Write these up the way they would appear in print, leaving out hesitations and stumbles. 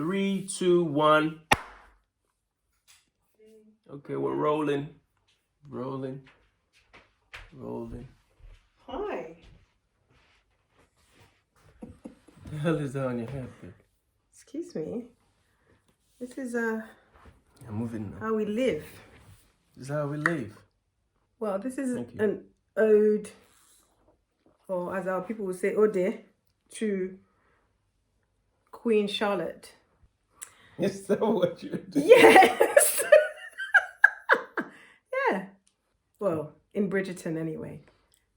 3, 2, 1. Okay, we're rolling. Rolling. Hi. The hell is that on your head, babe? Excuse me. This is I'm moving now. how we live. This is how we live. Well, this is Thank you. an ode, or as our people would say, ode, to Queen Charlotte. Is that what you're doing? Yes. Yeah. Well, in Bridgerton anyway.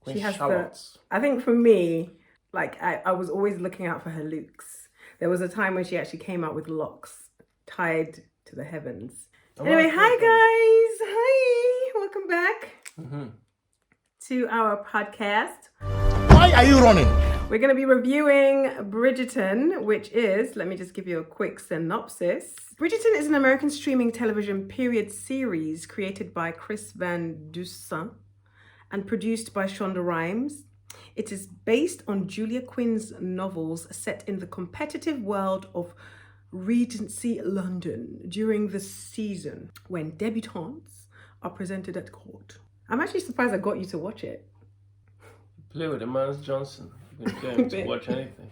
Queen She has Charlotte. I think for me, like I was always looking out for her looks. There was a time when she actually came out with locks tied to the heavens. Anyway, hi guys. Hi. Welcome back to our podcast. Why are you running? We're going to be reviewing Bridgerton, which is, let me just give you a quick synopsis. Bridgerton is an American streaming television period series created by Chris Van Dusen and produced by Shonda Rhimes. It is based on Julia Quinn's novels set in the competitive world of Regency London during the season when debutantes are presented at court. I'm actually surprised I got you to watch it. Play with the man's Johnson. You can get him to watch anything.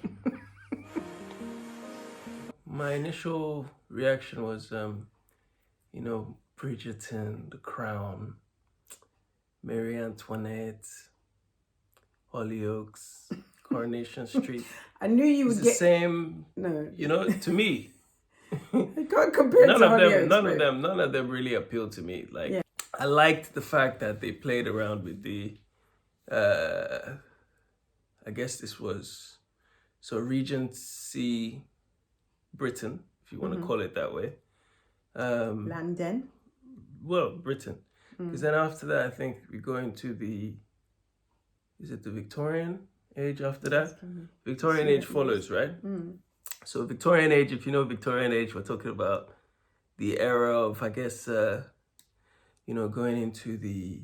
My initial reaction was, Bridgerton, The Crown, Marie Antoinette, Hollyoaks, Coronation Street. I knew you would It's get the same. No, To me. I can't compare it to Hollyoaks, None of them really appealed to me. Like, Yeah. I liked the fact that they played around with the, I guess this was, Regency Britain, if you want to call it that way. London. Well, Britain. Because then after that, I think we go into is it the Victorian age after that? Victorian age follows, right? So Victorian age, if you know Victorian age, we're talking about the era of, I guess, going into the,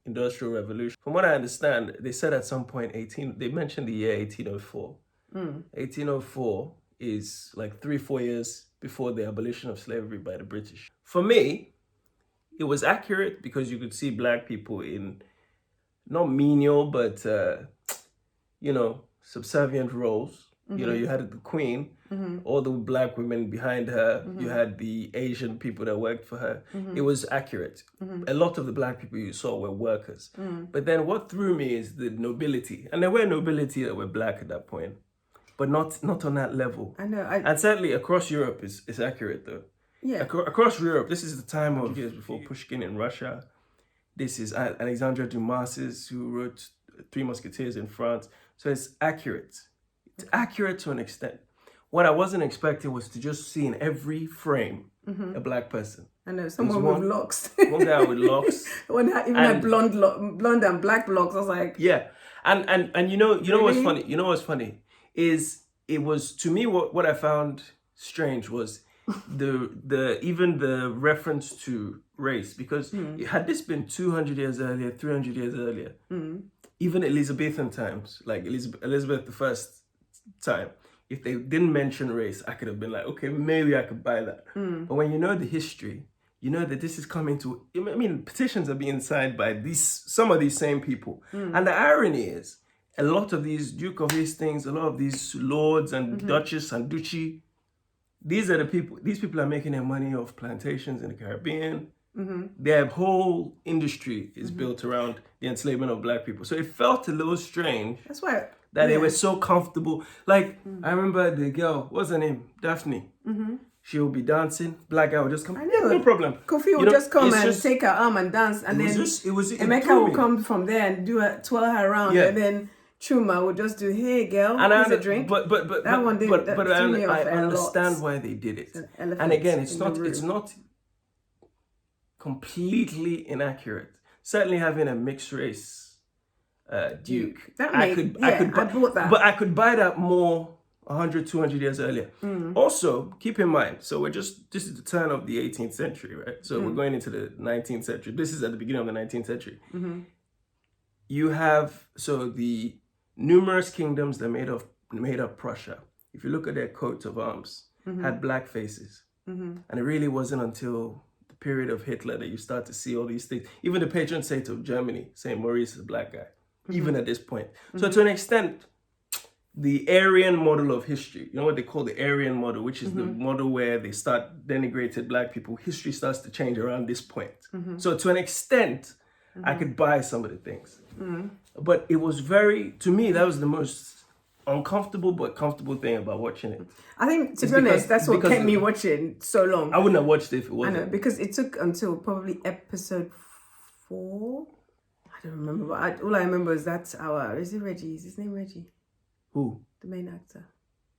Industrial Revolution. From what I understand, they said at some point, they mentioned the year 1804. 1804 is like 3-4 years before the abolition of slavery by the British. For me, it was accurate because you could see black people in not menial, but, subservient roles. You had the queen, all the black women behind her. You had the Asian people that worked for her. It was accurate. A lot of the black people you saw were workers. But then what threw me is the nobility. And there were nobility that were black at that point, but not on that level. I know. And certainly across Europe is accurate though. Yeah. Across Europe, this is the time of years before Pushkin in Russia. This is Alexandre Dumas's, who wrote Three Musketeers in France. So it's accurate. It's accurate to an extent. What I wasn't expecting was to just see in every frame a black person. I know, someone with locks. One guy with locks. One had had blonde and black locks. I was like, yeah. And you know Really? what's funny? You know what's funny is it was, to me, what I found strange was even the reference to race, because had this been 200 years earlier, 300 years earlier, even Elizabethan times, like Elizabeth I's time, if they didn't mention race, I could have been like, okay, maybe I could buy that. But when you know the history, you know that this is coming to, petitions are being signed by some of these same people. And the irony is, a lot of these Duke of Hastings, a lot of these lords and duchess and duchy, these people are making their money off plantations in the Caribbean. Their whole industry is built around the enslavement of black people. So it felt a little strange. that's why. That they were so comfortable. Like, I remember the girl, what's her name? Daphne. She will be dancing. Black guy will just come. I know. No problem. Kofi will just come and take her arm and dance. And then Emeka will come from there and twirl her around. Yeah. And then Chuma will just do, hey girl, here's a drink. But I understand why they did it. And again, it's not completely inaccurate. Certainly having a mixed race Duke. I bought that. But I could buy that more 100, 200 years earlier. Also, keep in mind, so this is the turn of the 18th century, right? So we're going into the 19th century. This is at the beginning of the 19th century. You have, the numerous kingdoms that made up Prussia. If you look at their coats of arms, had black faces. And it really wasn't until the period of Hitler that you start to see all these things. Even the patron saint of Germany, Saint Maurice, is a black guy, even at this point. So to an extent, the Aryan model of history, you know what they call the Aryan model, which is the model where they start denigrating black people, history starts to change around this point. So to an extent, I could buy some of the things. But it was to me, that was the most uncomfortable but comfortable thing about watching it. I think, to be honest, that's what kept me watching so long. I wouldn't have watched it if it wasn't. I know, because it took until probably episode 4. I don't remember, but all I remember is that is it Reggie? Is his name Reggie? Who? The main actor.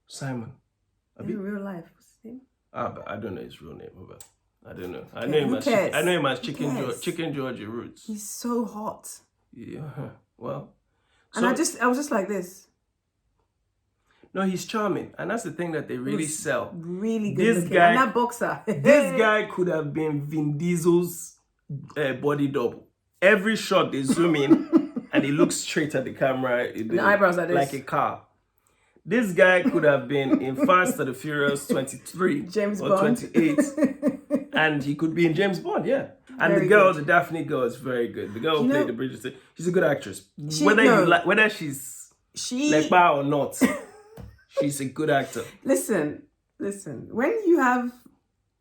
Simon. In real life, what's his name? But I don't know his real name, but I don't know. I Okay, know him as Chicken George Roots. He's so hot. Yeah, well. And I was just like this. No, he's charming, and that's the thing that they really sell. Really good looking. And that boxer. This guy could have been Vin Diesel's body double. Every shot they zoom in, and he looks straight at the camera. The eyebrows are this. Like a car. This guy could have been in Fast and the Furious 23 James or Bond. 28, and he could be in James Bond, yeah. And very the girl, good. The Daphne girl, is very good. The girl who played the Bridgerton, she's a good actress. Whether she's lekba or not. She's a good actor. Listen. When you have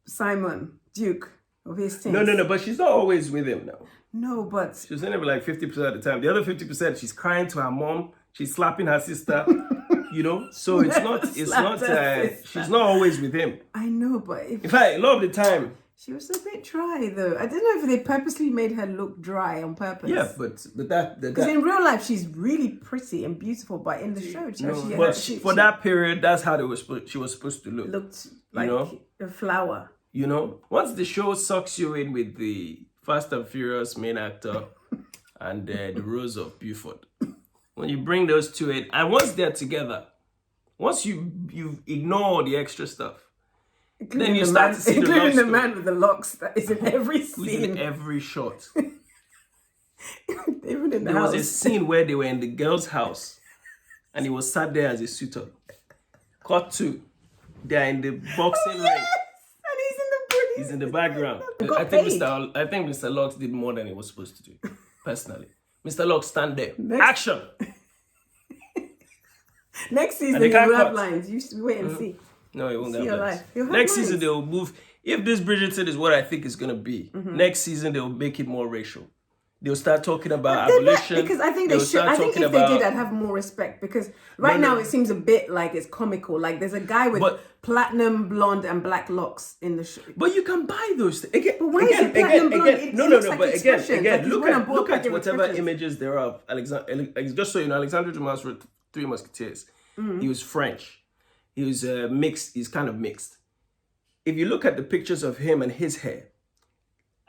Simon, Duke of his team. No, but she's not always with him now. No, but... She's only like 50% of the time. The other 50%, she's crying to her mom. She's slapping her sister. You know? So it's not, she's not always with him. I know, but... In fact, a lot of the time... She was a bit dry, though. I don't know if they purposely made her look dry on purpose. Yeah, but that... Because in real life, she's really pretty and beautiful, but in the show... for that period, that's how she was supposed to look. Looked like a flower. You know? Once the show sucks you in with the Fast and Furious main actor and the Rose of Beaufort, when you bring those two in, and once they're together, once you ignore the extra stuff, then you start to see including the man with the locks that is in every scene. Who's in every shot. Even in the there house. was a scene where they were in the girl's house and he was sat there as a suitor. Cut to, they're in the boxing ring. And he's in the background. I think Mr. Locks did more than he was supposed to do, personally. Mr. Locks, stand there. Action! Next season, you will have lines. You wait and see. No, it won't see have lines. Next season, they'll move. If this Bridgerton is what I think it's going to be, next season, they'll make it more racial. They'll start talking about abolition. Because I think they should. I think if they did, I'd have more respect. Because now it seems a bit like it's comical. Like there's a guy with platinum blonde and black locks in the show. But you can buy those things. Again, but why is it platinum blonde? No. But again, look at whatever images there are of just so you know, Alexandre Dumas wrote Three Musketeers. He was French. He was mixed. He's kind of mixed. If you look at the pictures of him and his hair,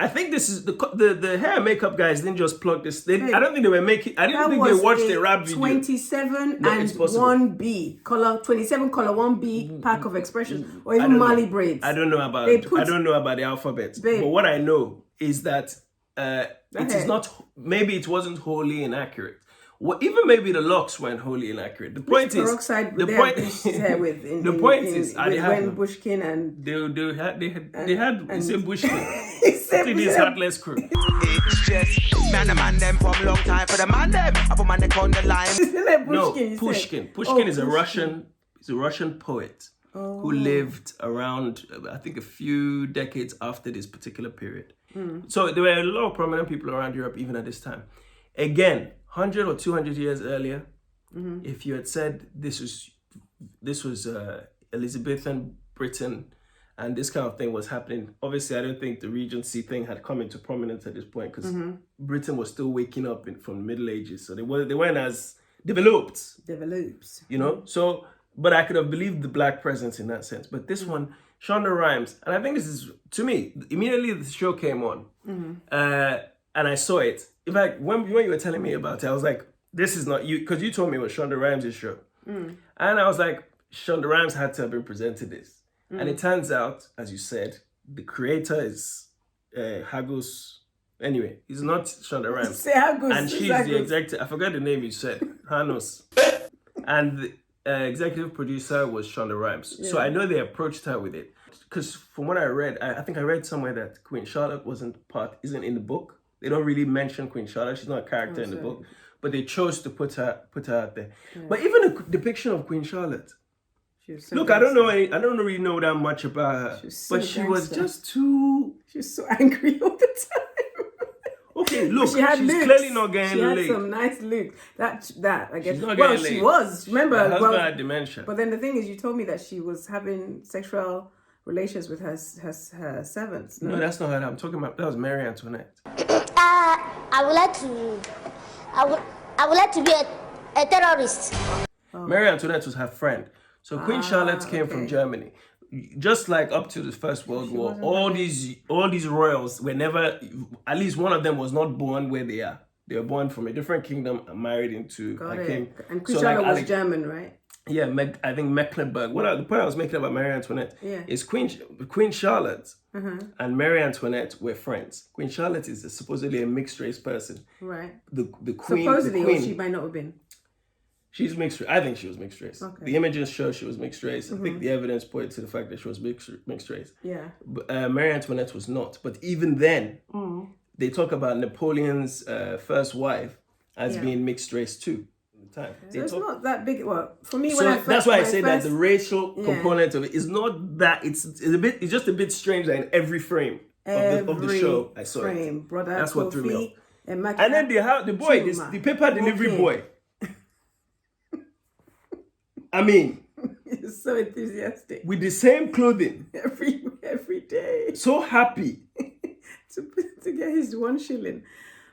I think this is the hair and makeup guys didn't just plug this. I don't think they were making. I didn't think they watched the rap video. 27 and 1B color, 27 color 1B pack of expressions, or even Mali braids. I don't know about the alphabet, but what I know is that it is not. Maybe it wasn't wholly inaccurate. Well, even maybe the locks weren't wholly inaccurate. The point is, the point is, when Bushkin and they had the same Bushkin. This heartless crew. It's just man them from long time for the man them. I put my neck on the line. No, Pushkin. Pushkin is a Russian. He's a Russian poet who lived around, I think, a few decades after this particular period. So there were a lot of prominent people around Europe even at this time. Again, 100 or 200 years earlier, if you had said this was Elizabethan Britain and this kind of thing was happening, obviously I don't think the Regency thing had come into prominence at this point because Britain was still waking up from the Middle Ages, so they weren't as developed. You know, so but I could have believed the black presence in that sense. But this one, Shonda Rhimes, and I think this is, to me, immediately the show came on, and I saw it. In fact, when you were telling me about it, I was like, this is not you, because you told me it was Shonda Rhimes' show. And I was like, Shonda Rhimes had to have been presented this. And it turns out, as you said, the creator is Hagos. Anyway, he's not Shonda Rhimes. Say Hagos. And she's the executive. I forgot the name you said. Hanos. And executive producer was Shonda Rhimes. So I know they approached her with it. Because from what I read, I think I read somewhere that Queen Charlotte isn't in the book. They don't really mention Queen Charlotte. She's not a character in the book. But they chose to put her out there. Yeah. But even a depiction of Queen Charlotte. So look, I don't really know that much about her. She was just too... She was so angry all the time. Okay, look, she's clearly not getting laid. She had some nice looks. That I guess. She's not getting laid. She was. Remember, her husband had dementia. But then the thing is, you told me that she was having sexual relations with her servants. No, that's not her. I'm talking about, that was Marie Antoinette. I would like to be a terrorist. Oh. Marie Antoinette was her friend. So Queen Charlotte came from Germany. Just like up to the First World War, all these royals were never, at least one of them was not born where they are. They were born from a different kingdom and married into a king. And Queen Charlotte was German, right? Yeah, I think Mecklenburg. The point I was making about Marie Antoinette is Queen Charlotte and Marie Antoinette were friends. Queen Charlotte is supposedly a mixed race person. Right. The queen. Supposedly, the queen, or she might not have been. She's mixed race. I think she was mixed race. Okay. The images show she was mixed race. I think the evidence pointed to the fact that she was mixed race. Yeah. But Marie Antoinette was not. But even then, they talk about Napoleon's first wife as being mixed race too. Time. So it's not that big. Well, for me, that's why I say that the racial component of it is not that. It's just a bit strange that in every frame of the show I saw it. Brother, that's what threw me off. And then the boy, the paper delivery boy. I mean, he's so enthusiastic with the same clothing every day. So happy to get his 1 shilling.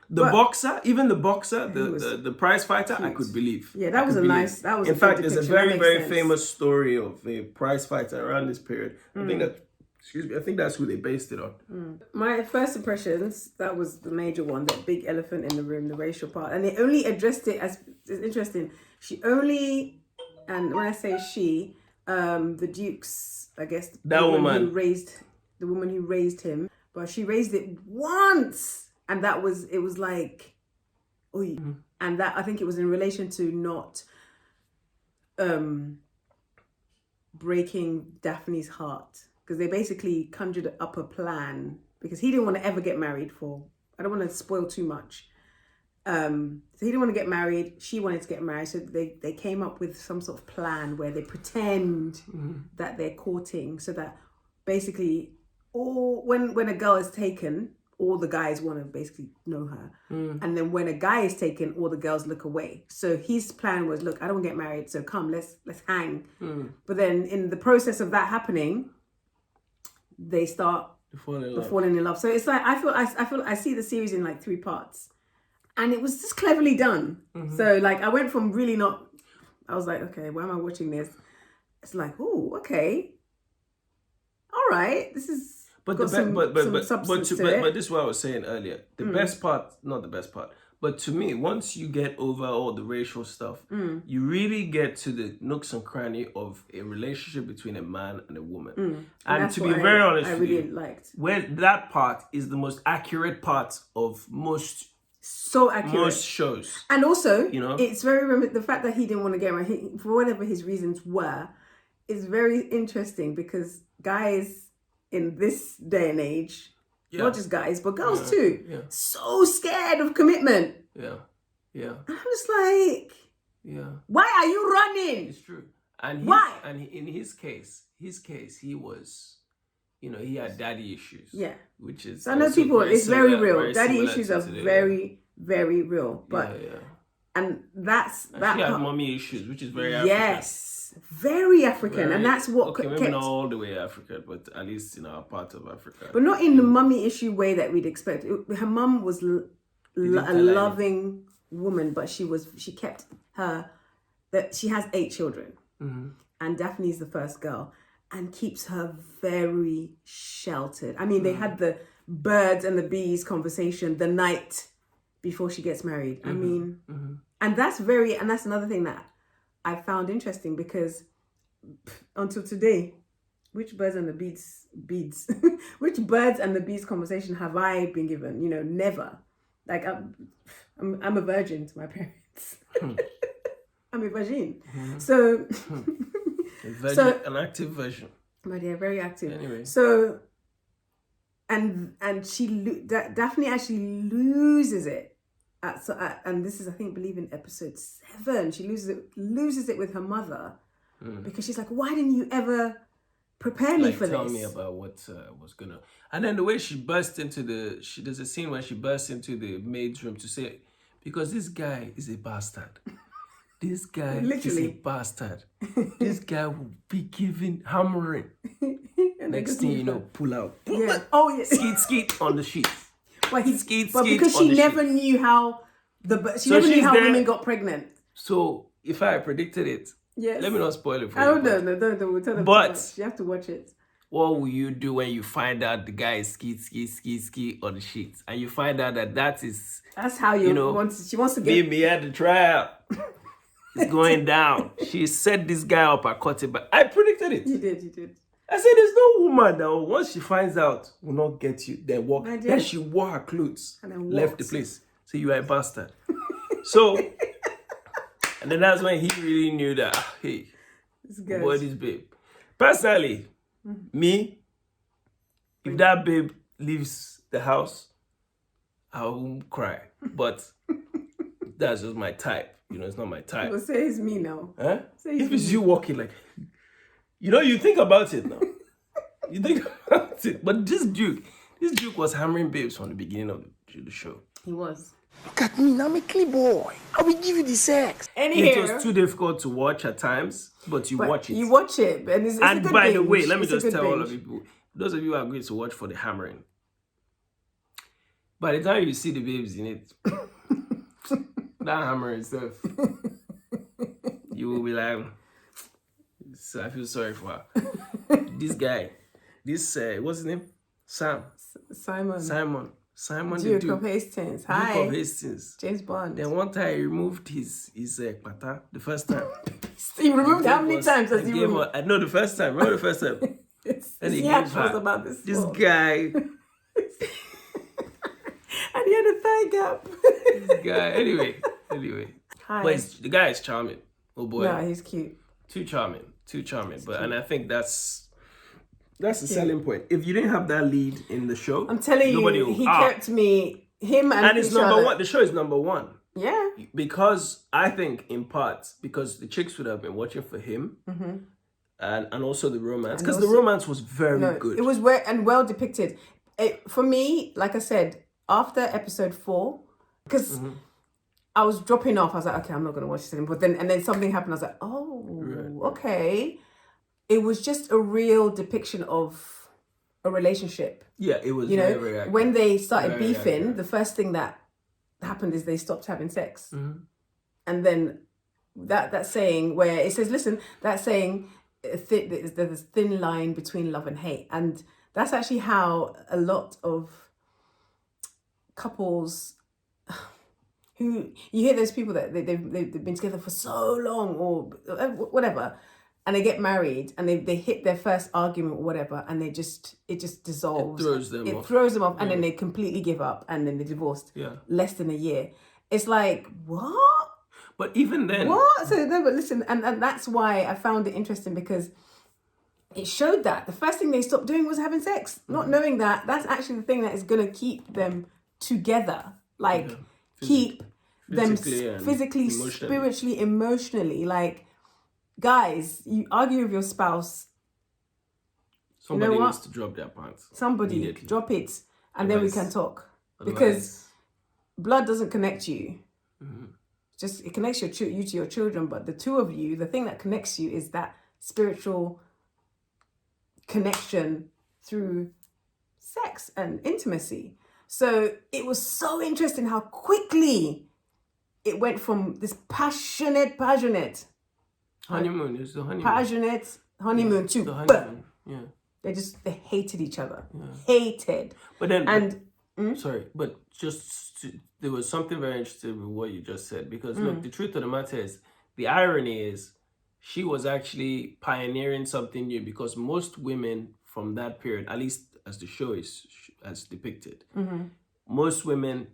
The boxer, the prize fighter, cute. I could believe. Yeah, that was a nice. That was. In fact, there's a very famous story of a prize fighter around this period. I think that's who they based it on. My first impressions, that was the major one, that big elephant in the room, the racial part, and they only addressed it as, it's interesting. And when I say she, the Duke's, I guess, the woman who raised him, but she raised it once. And it was like, and that, I think it was in relation to not breaking Daphne's heart. Because they basically conjured up a plan, because he didn't want to ever get married I don't want to spoil too much. So he didn't want to get married, she wanted to get married. So they came up with some sort of plan where they pretend that they're courting, so that basically when a girl is taken, all the guys want to basically know her. And then when a guy is taken, all the girls look away. So his plan was, look, I don't want to get married, so come, let's hang. But then in the process of that happening, they start falling in love. So it's like, I see the series in like 3 parts. And it was just cleverly done. So like, I went from I was like, okay, why am I watching this? It's like, oh, okay. All right, this is... But this is what I was saying earlier. The best part, not the best part, but to me, once you get over all the racial stuff, you really get to the nooks and cranny of a relationship between a man and a woman. And to be very honest with you, liked. When that part is the most accurate part of most shows. And also, it's very, the fact that he didn't want to get married, for whatever his reasons were, is very interesting, because guys in this day and age, not just guys, but girls too, so scared of commitment. And I'm just like, why are you running? It's true. And why? And in his case, he was, he had daddy issues. Yeah. Which is... So I know people, it's very real. Daddy issues are very, very real. But, and that she had mommy issues, which is very African. Yes. Very African, and that's what maybe not all the way African, but at least in our part of Africa. But not in the mummy issue way that we'd expect. Her mum was a loving woman, but she kept that she has 8 children, and Daphne's the first girl, and keeps her very sheltered. I mean, they had the birds and the bees conversation the night before she gets married. I mean, and that's another thing that I found interesting, because until today, which birds and the bees, which birds and the bees conversation have I been given? Never. Like I'm a virgin to my parents. I'm a virgin. So, An active version. but they're very active. Anyway. So, and Daphne actually loses it. And this is, I think, believe in episode 7. She loses it with her mother because she's like, why didn't you ever prepare me for tell this? me about what was gonna. And then the way she burst into there's a scene where she bursts into the maid's room to say, because this guy is a bastard. This guy is a bastard. This guy will be hammering. Next thing you know, pull out. Yeah. Oh yeah. Skeet on the sheet. But because she never knew how women got pregnant. So if I predicted it, yes. Let me not spoil it for I you. don't know. Don't. We'll tell them. But you have to watch it. What will you do when you find out the guy is skeet on the sheets, and you find out that's how she wants to get me at the trial. It's going down. She set this guy up and cut it, but I predicted it. You did. I said there's no woman that once she finds out will not get you, then walk. Then she wore her clothes and then left the place. So you are a bastard. So and then that's when he really knew that hey, boy, this babe. Personally, me, if that babe leaves the house, I won't cry. But that's just my type. It's not my type. Well, say it's me now. Huh? If it's you walking like, you think about it now. You think about it. But this Duke was hammering babes from the beginning of the show. He was. Look at me, I'm a clean boy. I will give you the sex. It was too difficult to watch at times, but watch it. You watch it, and it's a good by binge. the way, let me It's just tell all binge. of you, those of you who are going to watch for the hammering, by the time you see the babes in it, that hammer itself, you will be like, so I feel sorry for her. This guy, what's his name? Simon Duke the of Hastings. Duke of Hastings. James Bond. Then one time he removed his pata the first time. He removed how many times has he removed? I know the first time. Remember the first time? And he gave her about this guy. And he had a thigh gap. This guy. Anyway. Hi. But the guy is charming. Oh boy. No, he's cute. Too charming. And I think that's the selling point. If you didn't have that lead in the show, I'm telling you, he kept me, him and it's number one. The show is number one. Yeah. Because I think in part, because the chicks would have been watching for him and also the romance. Because the romance was very good. It was well depicted. For me, like I said, after episode 4, because I was dropping off, I was like, okay, I'm not going to watch this anymore. But then something happened. I was like, okay. It was just a real depiction of a relationship. Yeah, it was very, very accurate. When they started beefing, the first thing that happened is they stopped having sex. And then that saying where it says, listen, that saying, there's this thin line between love and hate. And that's actually how a lot of couples who, you hear those people that they've been together for so long or whatever, and they get married and they hit their first argument or whatever, and it just dissolves. It throws them off, and then they completely give up, and then they're divorced. Less than a year. It's like, what? But even then, what? So no, but listen, and that's why I found it interesting, because it showed that the first thing they stopped doing was having sex, not knowing that that's actually the thing that is gonna keep them together, keep them physically, spiritually, emotionally. Like, guys, you argue with your spouse, somebody needs to drop their pants. Somebody drop it, and then we can talk. Because blood doesn't connect you. Just it connects you to your children, but the two of you, the thing that connects you is that spiritual connection through sex and intimacy. So it was so interesting how quickly it went from this passionate honeymoon. It's the honeymoon. Passionate honeymoon to the honeymoon. Yeah. They hated each other. Hated. But then there was something very interesting with what you just said, because look, the truth of the matter is, the irony is, she was actually pioneering something new, because most women from that period, at least as the show is as depicted, most women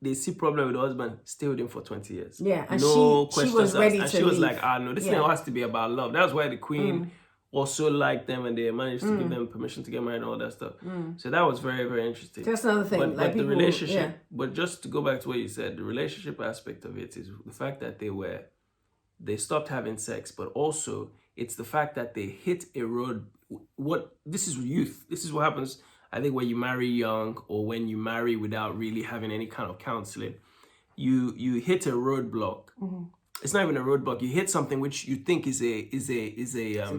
they see problem with the husband, stay with him for 20 years. Yeah, and no she questions was ready asked. to And she was leave. like, no, this thing has to be about love. That's why the queen also liked them, and they managed to give them permission to get married and all that stuff. So that was very, very interesting. That's another thing. But, Like the people, relationship, but just to go back to what you said, the relationship aspect of it is the fact that they stopped having sex, but also it's the fact that they hit a road. This is youth. This is what happens, I think, when you marry young or when you marry without really having any kind of counseling. You hit a roadblock. It's not even a roadblock. You hit something which you think is a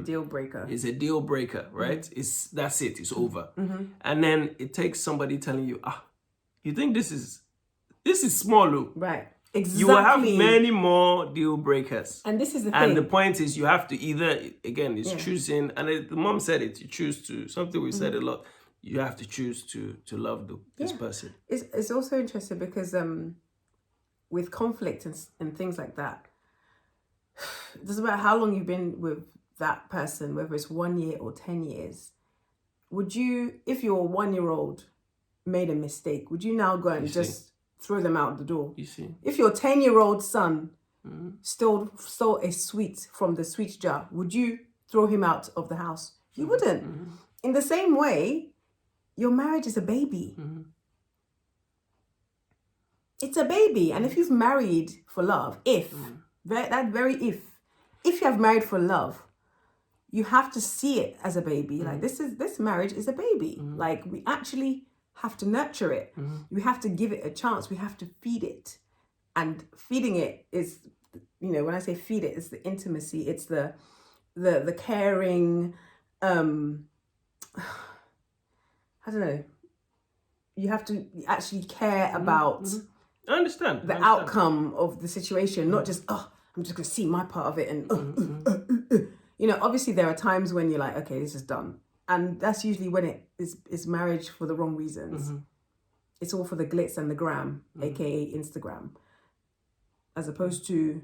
deal breaker. Is a deal breaker, right? That's it. It's over. And then it takes somebody telling you, you think this is small, look. Right. Exactly. You will have many more deal breakers. And this is the thing. And the point is, you have to either, again, it's choosing, and the mom said it, you choose to, something we said a lot, you have to choose to love this person. It's also interesting because with conflict and things like that, it doesn't matter how long you've been with that person, whether it's 1 year or 10 years, would you, if your 1-year-old made a mistake, would you now go and throw them out the door? You see? If your 10-year-old son stole a sweet from the sweet jar, would you throw him out of the house? You wouldn't. In the same way, your marriage is a baby. It's a baby. And if you've married for love, if you have married for love, you have to see it as a baby. Like this marriage is a baby. Like we actually have to nurture it. We have to give it a chance. We have to feed it. And feeding it is, when I say feed it, it's the intimacy. It's the caring, I don't know. You have to actually care about I understand the outcome of the situation, not just, I'm just going to see my part of it. And, obviously there are times when you're like, okay, this is done. And that's usually when it is marriage for the wrong reasons. It's all for the glitz and the gram, aka Instagram, as opposed to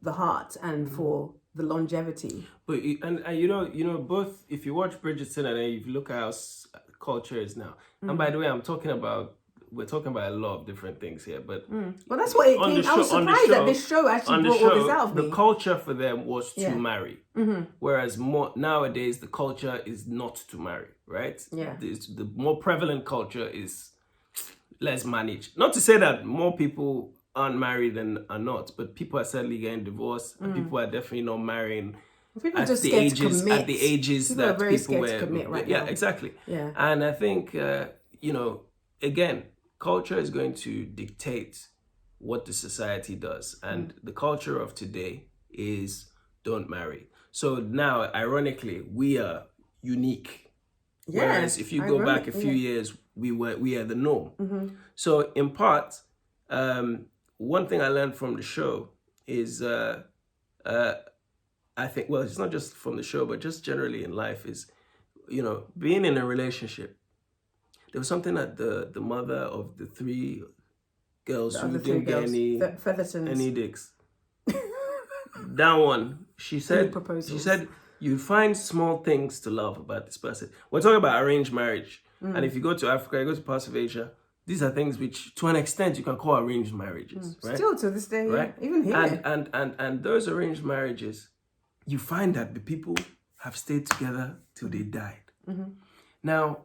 the heart and for the longevity. But both, if you watch Bridgerton and then you look at how culture is now, and by the way, we're talking about a lot of different things here, but well, that's what it came. I was surprised that this show actually brought all this out of me. The culture for them was to marry, whereas nowadays the culture is not to marry, right? Yeah. The more prevalent culture is let's manage. Not to say that more people aren't married and are not, but people are certainly getting divorced, and people are definitely not marrying. People just scared to commit. At the ages people that are very people scared were. To commit right yeah, now. Exactly. Yeah. And I think again, culture is going to dictate what the society does. And the culture of today is don't marry. So now, ironically, we are unique. Yeah, whereas if you go back a few years, we are the norm. So in part, one thing I learned from the show is I think, well, it's not just from the show, but just generally in life is, being in a relationship. There was something that the mother of the 3 girls who didn't get any dicks. That one, she said, you find small things to love about this person. We're talking about arranged marriage. And if you go to Africa, you go to parts of Asia, these are things which, to an extent, you can call arranged marriages, right? Still to this day, right? Even here. And those arranged marriages, you find that the people have stayed together till they died. Now,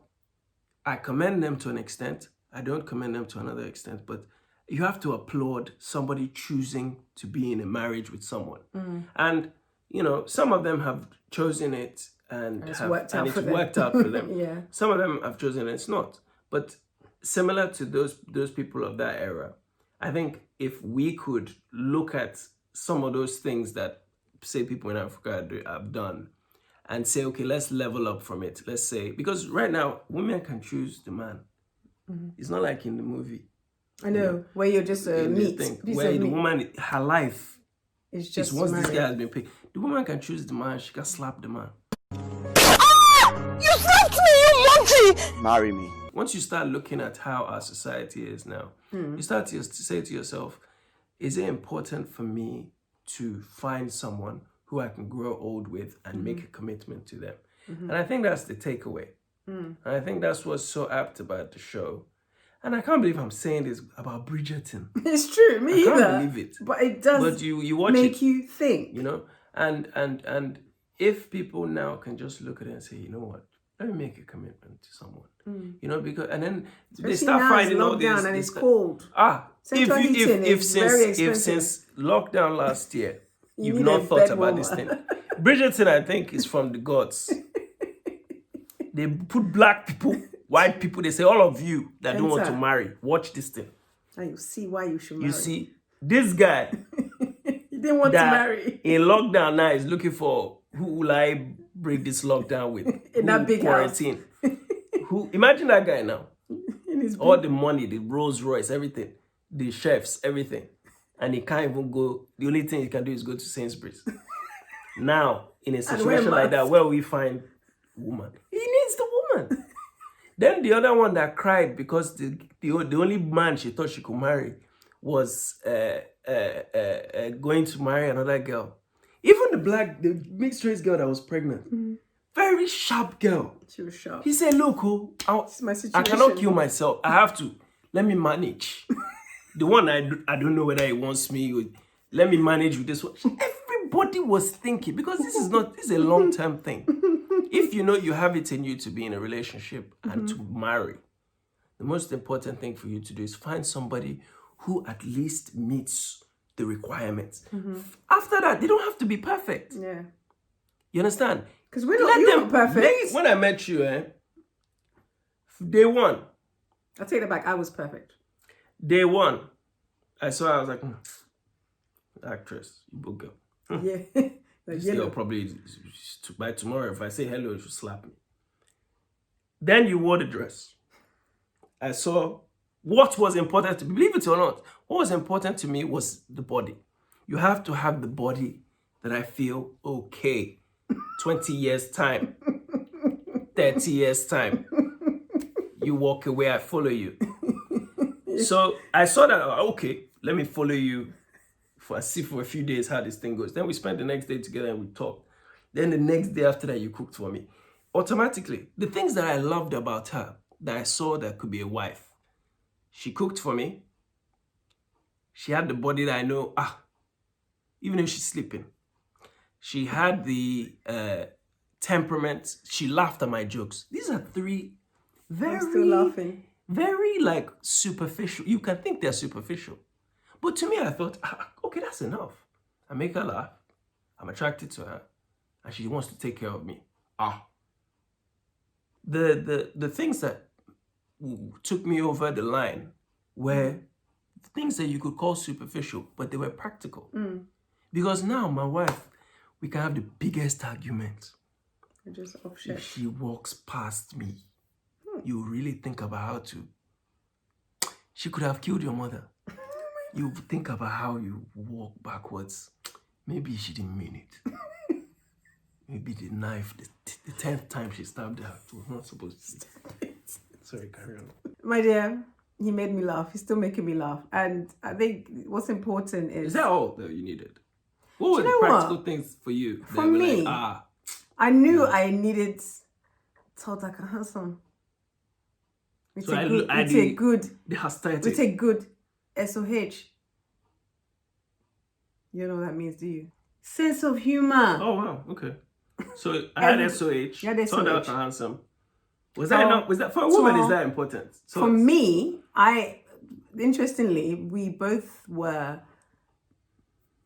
I commend them to an extent. I don't commend them to another extent, but you have to applaud somebody choosing to be in a marriage with someone. And, some of them have chosen it and it's worked out for them. Yeah. Some of them have chosen it, it's not. But similar to those people of that era, I think if we could look at some of those things that, say, people in Africa have done, and say, okay, let's level up from it. Let's say, because right now, women can choose the man. It's not like in the movie. I know, where you're just a meat. Where the woman, her life is just once this guy has been picked. The woman can choose the man, she can slap the man. You slapped me, you monkey! Marry me. Once you start looking at how our society is now, you start to say to yourself, is it important for me to find someone who I can grow old with and make a commitment to them? And I think that's the takeaway. And I think that's what's so apt about the show. And I can't believe I'm saying this about Bridgerton. It's true, me I either. can't believe it. But it does But you watch make it, you think. you know, and if people now can just look at it and say, you know what, let me make a commitment to someone, you know, because and then they Especially start now finding it's all lockdown this. and it's cold. Central heating is very If expensive. since lockdown last year you've need not a thought bed about this warmer. thing, Bridgerton, I think, is from the gods. They put black people, white people. They say, all of you that don't want to Enter. marry, watch this thing. And you see why you should marry. You see, this guy You didn't want to that marry. in lockdown now is looking for who will I break this lockdown with? In that big house. quarantine? Who? Imagine that guy now. In his All the money, the Rolls Royce, everything, the chefs, everything, and he can't even go. The only thing he can do is go to Sainsbury's. Now, in a situation like that, where we find woman, he needs the woman. Then the other one that cried because the only man she thought she could marry was going to marry another girl. Even the mixed race girl that was pregnant, very sharp girl. She was sharp. He said, look, This is my I situation. cannot kill myself. I have to. Let me manage. The one I don't know whether he wants me. Let me manage with this one. Everybody was thinking, because this is a long-term thing. If you know you have it in you to be in a relationship and to marry, the most important thing for you to do is find somebody who at least meets the requirements. After that, they don't have to be perfect. Yeah. You understand? Because we're not perfect. When I met you, day one, I'll take that back. I was perfect. day one, I saw her, I was like, actress, you book girl. Yeah. Like This yellow. girl probably, by tomorrow, if I say hello, she'll slap me. Then you wore the dress. I saw what was important to me. Believe it or not, what was important to me was the body. You have to have the body that I feel, okay, 20 years time, 30 years time, you walk away, I follow you. So I saw that, okay, let me follow you see for a few days how this thing goes. Then we spent the next day together and we talked. Then the next day after that, you cooked for me. Automatically, the things that I loved about her, that I saw that could be a wife, she cooked for me. She had the body that I know, even if she's sleeping. She had the temperament. She laughed at my jokes. These are three I'm still laughing. very like superficial. You can think they're superficial. But to me, I thought, okay, that's enough. I make her laugh. I'm attracted to her. And she wants to take care of me. The things that took me over the line were things that you could call superficial, but they were practical. Because now my wife, we can have the biggest argument. Just If she walks past me, you really think about how to. She could have killed your mother. You think about how you walk backwards. Maybe she didn't mean it. Maybe the knife, the 10th time she stabbed her, it was not supposed to stab. Sorry, carry on. My dear, he made me laugh. He's still making me laugh. And I think what's important is... Is that all that you needed? What were you the know practical what? things for you? For that were me, like, I knew I needed Totaka handsome. We So take good the hostility. We take good SOH. You know what that means, do you? Sense of humor. Oh wow, okay. So I had SOH. You had Turned out SOH. handsome. Was that enough? Was that for a woman? Is that important? So For me, interestingly, we both were.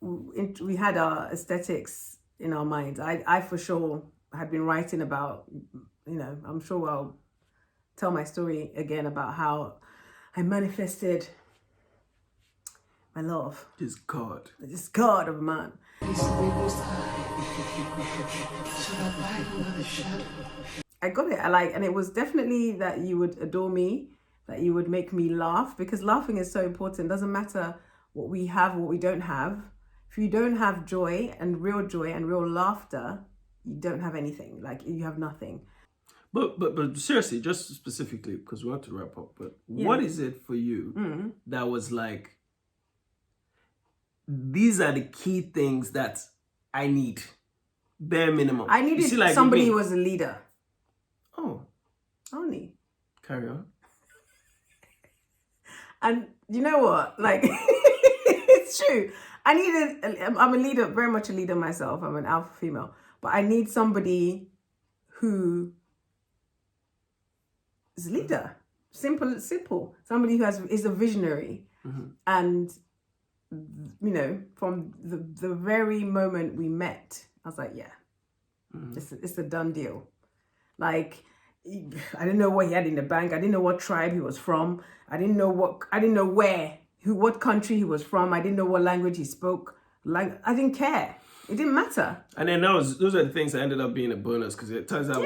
We had our aesthetics in our minds. I for sure had been writing about. I'm sure I'll tell my story again about how I manifested my love. This God. This God of a man. I got it. And it was definitely that you would adore me, that you would make me laugh, because laughing is so important. It doesn't matter what we have, what we don't have. If you don't have joy and real laughter, you don't have anything. Like, you have nothing. But seriously, just specifically, because we want to wrap up, but what is it for you that was like, these are the key things that I need, bare minimum? I needed somebody who was a leader. Oh. Only. Carry on. And you know what? Like, it's true. I'm a leader, very much a leader myself. I'm an alpha female. But I need somebody who is a leader. Simple. Somebody who is a visionary. And, you know, from the very moment we met, I was like, yeah, it's a done deal. Like, I didn't know what he had in the bank. I didn't know what tribe he was from. I didn't know what country he was from. I didn't know what language he spoke. I didn't care. It didn't matter. And then those are the things that ended up being a bonus, because it turns out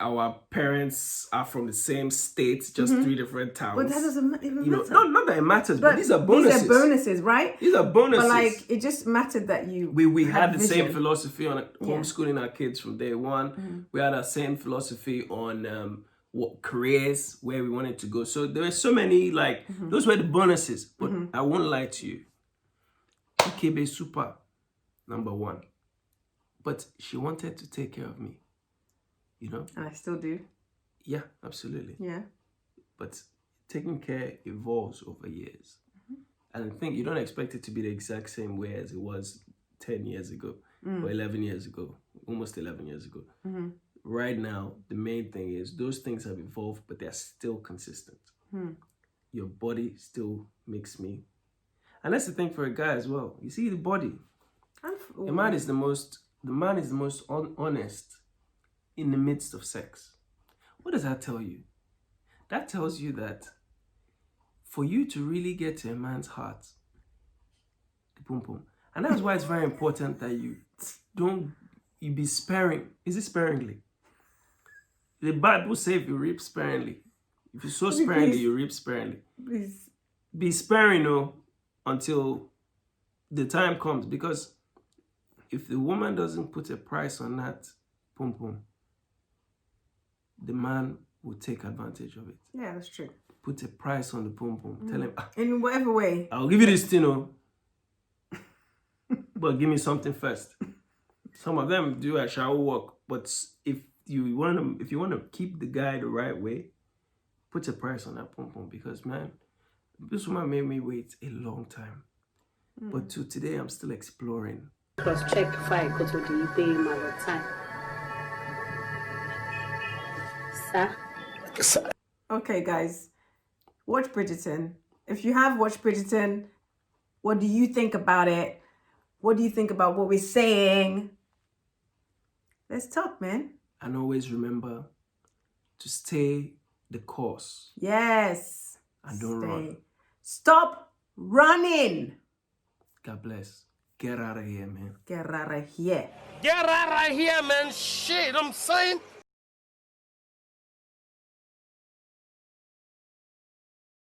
our parents are from the same state, just 3 different towns. But that doesn't even matter. Not that it matters, but these are bonuses. These are bonuses, right? These are bonuses. But like, it just mattered that we had the vision. same philosophy on homeschooling our kids from day one. We had our same philosophy on what careers, where we wanted to go. So there were so many, like, those were the bonuses. But I won't lie to you. Ikebe super, number 1. But she wanted to take care of me. You know? And I still do. Yeah, absolutely. Yeah. But taking care evolves over years. And I think you don't expect it to be the exact same way as it was 10 years ago or 11 years ago, almost 11 years ago. Right now, the main thing is those things have evolved, but they're still consistent. Your body still makes me. And that's the thing for a guy as well. You see the body. The man is the most honest in the midst of sex. What does that tell you? That tells you that for you to really get to a man's heart, the boom boom. And that's why it's very important that you be sparing. Is it sparingly? The Bible says if you reap sparingly. If you sow sparingly, you reap sparingly. Please. Be sparing, until the time comes. Because if the woman doesn't put a price on that pum pum, the man will take advantage of it. Yeah, that's true. Put a price on the pum pum. Tell him, in whatever way. I'll give you this thing, but give me something first. Some of them do a shower walk, but if you want to keep the guy the right way, put a price on that pum pum, because man, this woman made me wait a long time. But to today, I'm still exploring. Cross check if I go to the day my time. Sir. Okay, guys, watch Bridgerton. If you have watched Bridgerton, what do you think about it? What do you think about what we're saying? Let's talk, man. And always remember to stay the course. Yes. And don't run. Stop running. God bless. Get out of here, man. Get out of here. Get out of here, man. Shit, I'm saying.